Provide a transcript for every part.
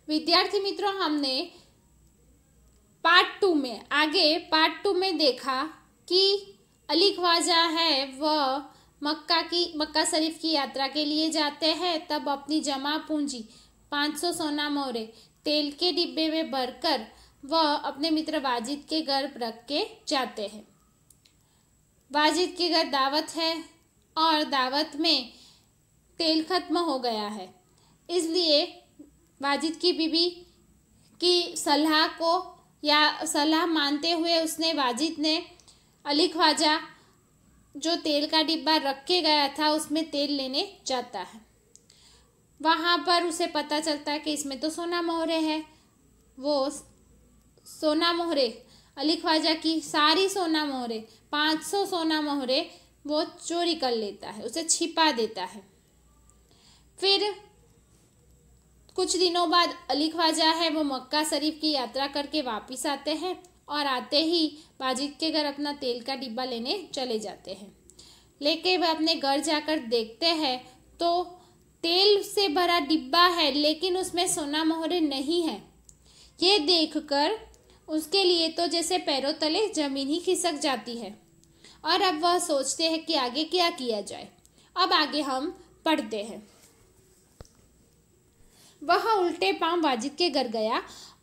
विद्यार्थी मित्रों, हमने पार्ट टू में देखा कि अली ख्वाजा है वह मक्का शरीफ की यात्रा के लिए जाते हैं। तब अपनी जमा पूंजी 500 सोना मोहरे तेल के डिब्बे में भरकर वह अपने मित्र वाजिद के घर रख के जाते हैं। वाजिद के घर दावत है और दावत में तेल खत्म हो गया है, इसलिए वाजिद की बीबी की सलाह मानते हुए वाजिद ने अली ख्वाजा जो तेल का डिब्बा रख के गया था उसमें तेल लेने जाता है। वहाँ पर उसे पता चलता है कि इसमें तो सोना मोहरे है। वो सोना मोहरे अली ख्वाजा की सारी सोना मोहरे 500 सोना मोहरे वो चोरी कर लेता है, उसे छिपा देता है। फिर कुछ दिनों बाद अली ख्वाजा है वो मक्का शरीफ की यात्रा करके वापस आते हैं और आते ही वाजिद के घर अपना तेल का डिब्बा लेने चले जाते हैं। लेके वह अपने घर जाकर देखते हैं तो तेल से भरा डिब्बा है, लेकिन उसमें सोना मोहरे नहीं है। ये देखकर उसके लिए तो जैसे पैरों तले जमीन ही खिसक जाती है और अब वह सोचते हैं कि आगे क्या किया जाए। अब आगे हम पढ़ते हैं। वह उल्टे पांव वाजिद के घर गया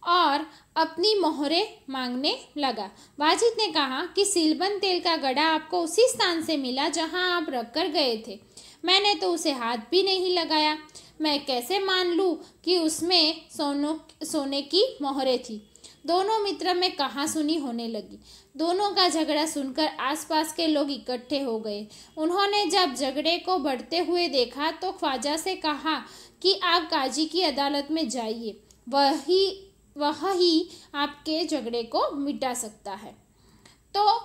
और अपनी मोहरे मांगने लगा। वाजिद ने कहा कि सीलबंद तेल का गड़ा आपको उसी स्थान से मिला जहां आप रखकर गए थे। मैंने तो उसे हाथ भी नहीं लगाया। मैं कैसे मान लूं कि उसमें सोने की मोहरे थी। दोनों मित्र में कहासुनी होने लगी। दोनों का झगड़ा सुनकर आसपास के लोग इकट्ठे हो गए। उन्होंने जब झगड़े को बढ़ते हुए देखा तो ख्वाजा से कहा कि आप काजी की अदालत में जाइए, वह ही आपके झगड़े को मिटा सकता है। तो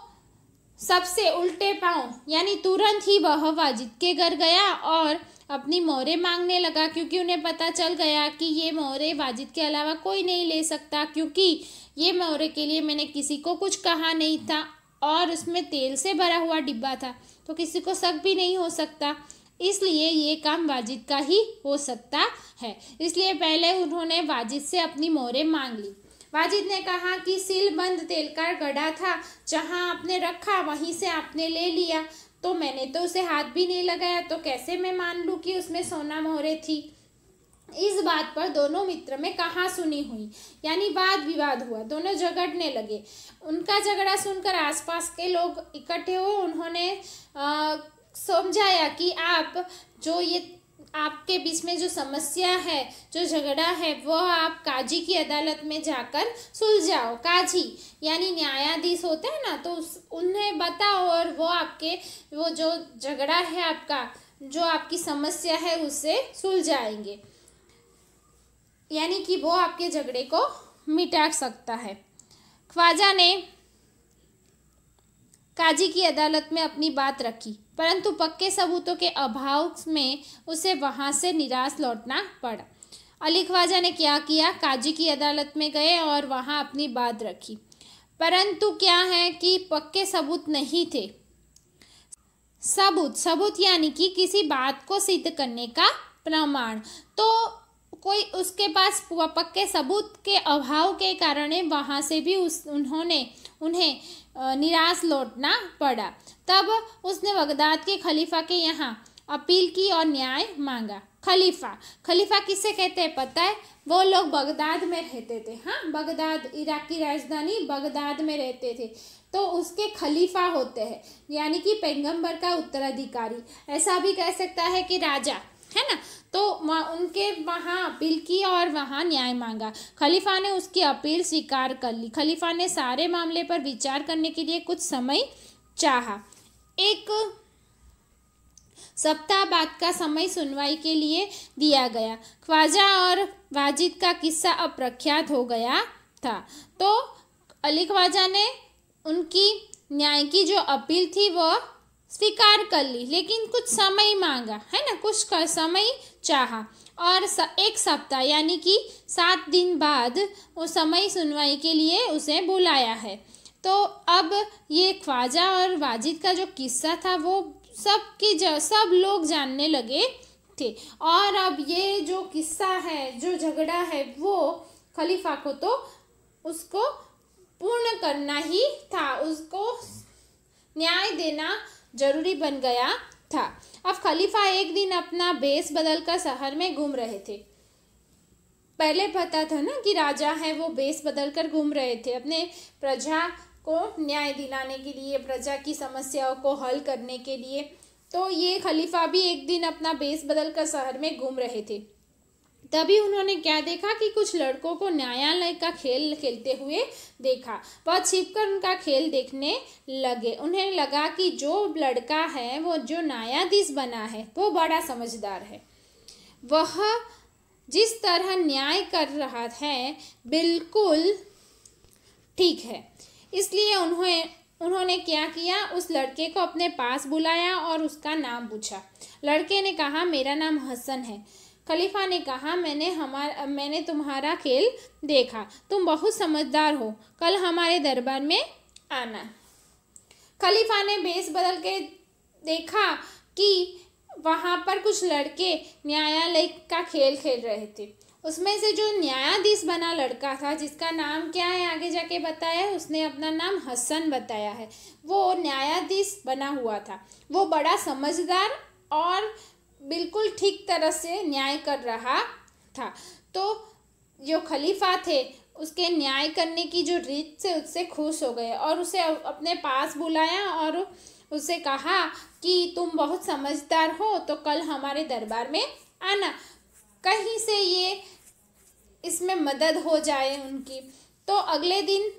सबसे उल्टे पांव यानी तुरंत ही वह वाजिद के घर गया और अपनी मोहरे मांगने लगा, क्योंकि उन्हें पता चल गया कि ये मोहरे वाजिद के अलावा कोई नहीं ले सकता, क्योंकि ये मोहरे के लिए मैंने किसी को कुछ कहा नहीं था और उसमें तेल से भरा हुआ डिब्बा था, तो किसी को शक भी नहीं हो सकता। इसलिए ये काम वाजिद का ही हो सकता है। इसलिए पहले उन्होंने वाजिद से अपनी मोहरे मांग ली। वाजिद ने कहा कि सीलबंद तेल का गड़ा था, जहां आपने रखा वहीं से आपने ले लिया, तो मैंने तो उसे हाथ भी नहीं लगाया, तो कैसे मैं मान लूं कि उसमें सोना मोहरे थी। इस बात पर दोनों मित्र में कहासुनी हुई, यानी वाद विवाद हुआ। दोनों झगड़ने लगे। उनका झगड़ा सुनकर आसपास के लोग इकट्ठे हुए। उन्होंने समझाया कि आपके बीच में जो समस्या है, जो झगड़ा है, वह आप काजी की अदालत में जाकर सुलझाओ। काजी यानी न्यायाधीश होते हैं ना, तो उन्हें बताओ और वो जो झगड़ा है आपका, जो आपकी समस्या है, उससे सुलझाएंगे, यानी कि वो आपके झगड़े को मिटा सकता है। ख्वाजा ने काजी की अदालत में अपनी बात रखी, परंतु पक्के सबूतों के अभाव में उसे वहां से निराश लौटना पड़ा। अली ख्वाजा ने क्या किया, काजी की अदालत में गए और वहां अपनी बात रखी, परंतु क्या है कि पक्के सबूत नहीं थे। सबूत यानी कि किसी बात को सिद्ध करने का प्रमाण, तो कोई उसके पास पक्के सबूत के अभाव के कारण वहां से भी उन्हें निराश लौटना पड़ा। तब उसने बगदाद के खलीफा के यहाँ अपील की और न्याय मांगा। खलीफा किसे कहते हैं पता है? वो लोग बगदाद में रहते थे। हाँ, बगदाद इराक की राजधानी बगदाद में रहते थे, तो उसके खलीफा होते हैं, यानी कि पैगंबर का उत्तराधिकारी। ऐसा भी कह सकता है कि राजा, है ना। तो उनके वहाँ अपील की और वहाँ न्याय मांगा। खलीफा ने उसकी अपील स्वीकार कर ली। खलीफा ने सारे मामले पर विचार करने के लिए कुछ समय चाहा। 1 सप्ताह बाद का समय सुनवाई के लिए दिया गया। ख्वाजा और वाजिद का किस्सा अब प्रख्यात हो गया था, तो अली ख्वाजा ने उनकी न्याय की जो अपील थी वो स्वीकार कर ली, लेकिन कुछ समय मांगा, है ना, कुछ समय चाहा और 1 सप्ताह यानी कि 7 दिन बाद वो समय सुनवाई के लिए उसे बुलाया है। तो अब ये ख्वाजा और वाजिद का जो किस्सा था वो सब लोग जानने लगे थे। और अब ये जो किस्सा है, जो झगड़ा है, वो खलीफा को तो उसको पूर्ण करना ही था, उसको न्याय देना जरूरी बन गया था। अब खलीफा एक दिन अपना भेष बदलकर शहर में घूम रहे थे। पहले पता था ना कि राजा है, वो भेष बदलकर घूम रहे थे अपने प्रजा को न्याय दिलाने के लिए, प्रजा की समस्याओं को हल करने के लिए। तो ये खलीफा भी एक दिन अपना भेष बदलकर शहर में घूम रहे थे। तभी उन्होंने क्या देखा कि कुछ लड़कों को न्यायालय का खेल खेलते हुए देखा। वह छिपकर उनका खेल देखने लगे। उन्हें लगा कि जो लड़का है, वो जो न्यायाधीश बना है, वो बड़ा समझदार है। वह जिस तरह न्याय कर रहा है बिल्कुल ठीक है। इसलिए उन्होंने क्या किया, उस लड़के को अपने पास बुलाया और उसका नाम पूछा। लड़के ने कहा, मेरा नाम हसन है। खलीफा ने कहा, मैंने तुम्हारा खेल देखा, तुम बहुत समझदार हो, कल हमारे दरबार में आना। खलीफा ने भेष बदल के देखा कि वहाँ पर कुछ लड़के न्यायालय का खेल खेल रहे थे। उसमें से जो न्यायाधीश बना लड़का था, जिसका नाम क्या है आगे जाके बताया, उसने अपना नाम हसन बताया है, वो न्यायाधीश बना हुआ था। वो बड़ा समझदार और बिल्कुल ठीक तरह से न्याय कर रहा था। तो जो खलीफा थे, उसके न्याय करने की जो रीत से उससे खुश हो गए और उसे अपने पास बुलाया और उसे कहा कि तुम बहुत समझदार हो, तो कल हमारे दरबार में आना, कहीं से ये इसमें मदद हो जाए उनकी। तो अगले दिन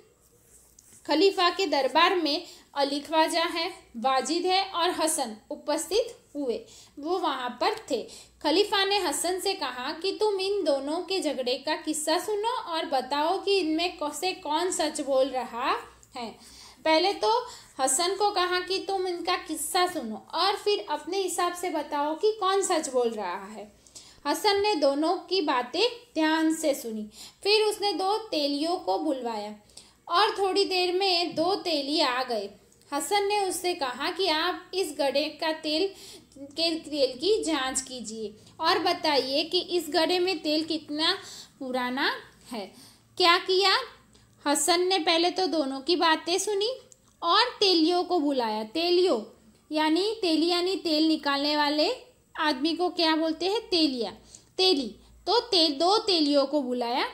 खलीफा के दरबार में अली ख्वाजा है, वाजिद है और हसन उपस्थित हुए। वो वहाँ पर थे। खलीफा ने हसन से कहा कि तुम इन दोनों के झगड़े का किस्सा सुनो और बताओ कि इनमें से कौन सच बोल रहा है। पहले तो हसन को कहा कि तुम इनका किस्सा सुनो और फिर अपने हिसाब से बताओ कि कौन सच बोल रहा है। हसन ने दोनों की बातें ध्यान से सुनी। फिर उसने 2 तेलियों को बुलवाया और थोड़ी देर में 2 तेली आ गए। हसन ने उससे कहा कि आप इस घड़े का तेल की जांच कीजिए और बताइए कि इस घड़े में तेल कितना पुराना है। क्या किया, हसन ने पहले तो दोनों की बातें सुनी और तेलियों को बुलाया। तेली यानी तेल निकालने वाले आदमी को क्या बोलते हैं, तेली। तो 2 तेलियों को बुलाया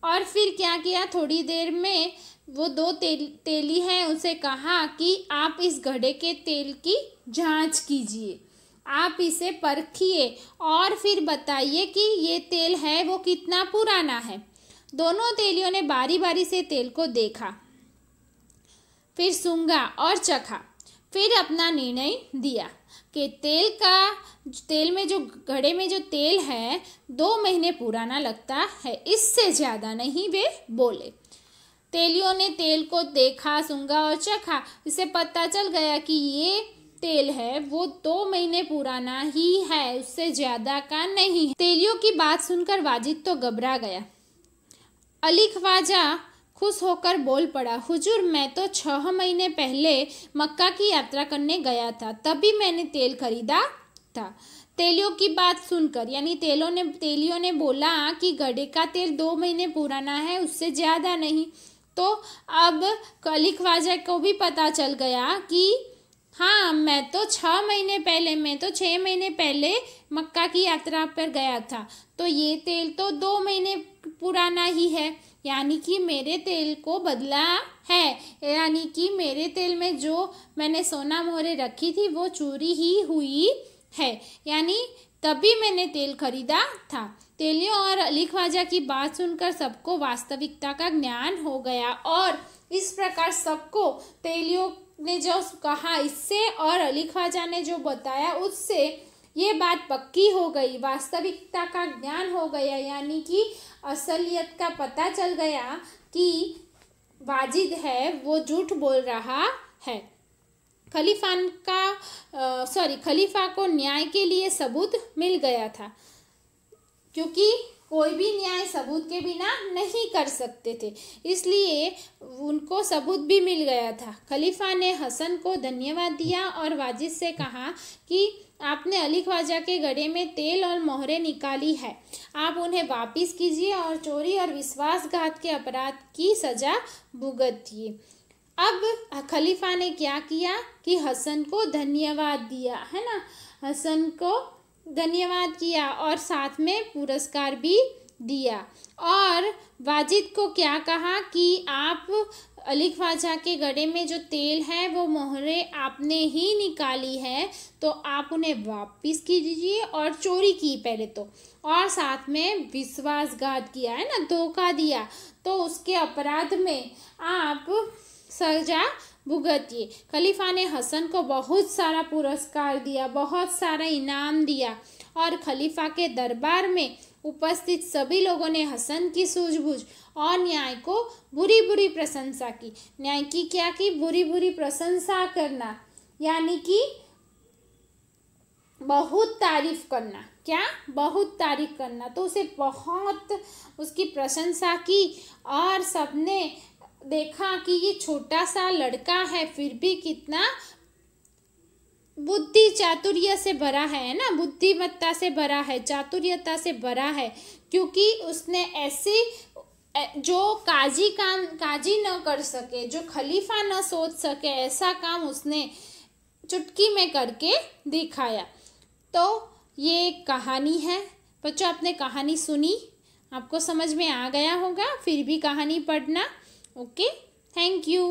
और फिर क्या किया, थोड़ी देर में वो 2 तेली हैं, उसे कहा कि आप इस घड़े के तेल की जांच कीजिए, आप इसे परखिए और फिर बताइए कि ये तेल है वो कितना पुराना है। दोनों तेलियों ने बारी बारी से तेल को देखा, फिर सूंघा और चखा, फिर अपना निर्णय दिया कि तेल में जो घड़े में जो तेल है 2 महीने पुराना लगता है, इससे ज़्यादा नहीं, वे बोले। तेलियों ने तेल को देखा, सूंघा और चखा। इसे पता चल गया कि ये तेल है वो 2 महीने पुराना ही है, उससे ज़्यादा का नहीं। तेलियों की बात सुनकर वाजिद तो घबरा गया। अली ख्वाजा खुश होकर बोल पड़ा, हुजूर, मैं तो 6 महीने पहले मक्का की यात्रा करने गया था, तभी मैंने तेल खरीदा था। तेलियों की बात सुनकर यानी तेलियों ने बोला कि घड़े का तेल 2 महीने पुराना है, उससे ज़्यादा नहीं। तो अब अली ख्वाजा को भी पता चल गया कि हाँ, मैं तो 6 महीने पहले मक्का की यात्रा पर गया था, तो ये तेल तो 2 महीने पुराना ही है, यानी कि मेरे तेल को बदला है, यानी कि मेरे तेल में जो मैंने सोना मोहरे रखी थी वो चोरी ही हुई है, यानी तभी मैंने तेल खरीदा था। तेलियों और अली ख्वाजा की बात सुनकर सबको वास्तविकता का ज्ञान हो गया और इस प्रकार सबको तेलियों ने जो कहा इससे और अली ख्वाजा ने जो बताया उससे ये बात पक्की हो गई, वास्तविकता का ज्ञान हो गया, यानी कि असलियत का पता चल गया कि वाजिद है वो झूठ बोल रहा है। खलीफा को न्याय के लिए सबूत मिल गया था, क्योंकि कोई भी न्याय सबूत के बिना नहीं कर सकते थे, इसलिए उनको सबूत भी मिल गया था। खलीफा ने हसन को धन्यवाद दिया और वाजिद से कहा कि आपने अली ख्वाजा के गड्ढे में तेल और मोहरें निकाली है, आप उन्हें वापस कीजिए और चोरी और विश्वासघात के अपराध की सज़ा भुगतिए। अब खलीफा ने क्या किया कि हसन को धन्यवाद दिया, है ना, हसन को धन्यवाद किया और साथ में पुरस्कार भी दिया। और वाजिद को क्या कहा कि आप अली ख्वाजा के गड्ढे में जो तेल है वो मोहरें आपने ही निकाली है, तो आप उन्हें वापस कीजिए, और चोरी की पहले तो, और साथ में विश्वासघात किया, है ना, धोखा दिया, तो उसके अपराध में आप सजा भुगतिए। खलीफा ने हसन को बहुत सारा पुरस्कार दिया, बहुत सारा इनाम दिया, और खलीफा के दरबार में उपस्थित सभी लोगों ने हसन की सूझबूझ और न्याय को बुरी बुरी प्रशंसा की। न्याय की क्या की? बुरी बुरी प्रशंसा करना, यानी कि बहुत तारीफ करना। क्या? बहुत तारीफ करना। तो उसे बहुत उसकी प्रशंसा की, और सबने देखा कि ये छोटा सा लड़का है, फिर भी कितना बुद्धि चातुर्य से भरा है ना, बुद्धिमत्ता से भरा है, चातुर्यता से भरा है, क्योंकि उसने ऐसे जो काजी न कर सके, जो खलीफा न सोच सके, ऐसा काम उसने चुटकी में करके दिखाया। तो ये एक कहानी है बच्चों, आपने कहानी सुनी, आपको समझ में आ गया होगा, फिर भी कहानी पढ़ना। Okay, thank you.